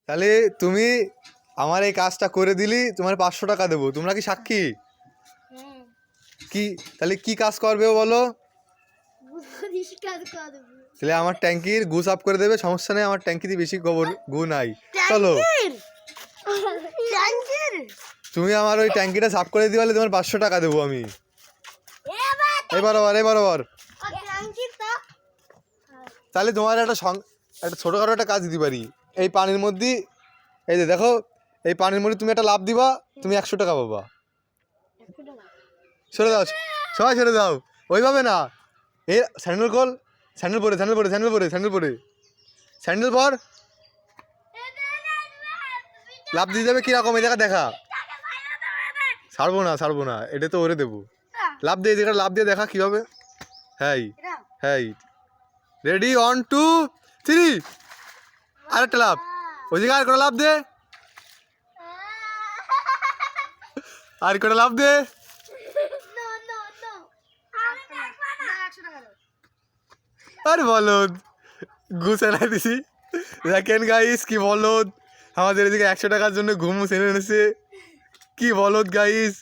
তাহলে তুমি আমার এই কাজটা করে দিলি, তোমার 500 টাকা দেবো। তোমরা কি সাক্ষী? কি তাহলে কি কাজ করবে বলো? তাহলে আমার ট্যাঙ্কির গু সাফ করে দেবে, সমস্যা নেই, আমার ট্যাঙ্কিতে বেশি গোবর গু নাই। চলো তুমি আমার ওই ট্যাঙ্কিটা সাফ করে দিলে তোমার 500 টাকা দেবো আমি। এবার তাহলে তোমার একটা ছোটোখাটো একটা কাজ দিতে পারি। এই পানির মধ্যে, এই যে দেখো, এই পানির মধ্যে তুমি একটা লাফ দিবা, তুমি 100 টাকা পাবা। সরে দাও, সবাই সরে দাও, ওইভাবে না। এ স্যান্ডেল খোল, স্যান্ডেল পরে স্যান্ডেল পর, লাফ দিয়ে যাবে কিরকম, এই জায়গা দেখা। ছাড়বো না, এটা তো ওরে দেবো। লাফ দিয়ে, এই জায়গাটা লাফ দিয়ে দেখা কীভাবে। হ্যাঁ হ্যাঁ, রেডি, 1 2 3, আরেকটা লাফ, ওই জায়গায় আর করে লাফ দে, আর করে লাফ দে। আরে বলদ, ঘুষে দিছি। দেখেন গাইস কি বলদ, আমাদের এদিকে 100 টাকার জন্য ঘুম ছেড়ে এনেছে। কি বলদ গাইস।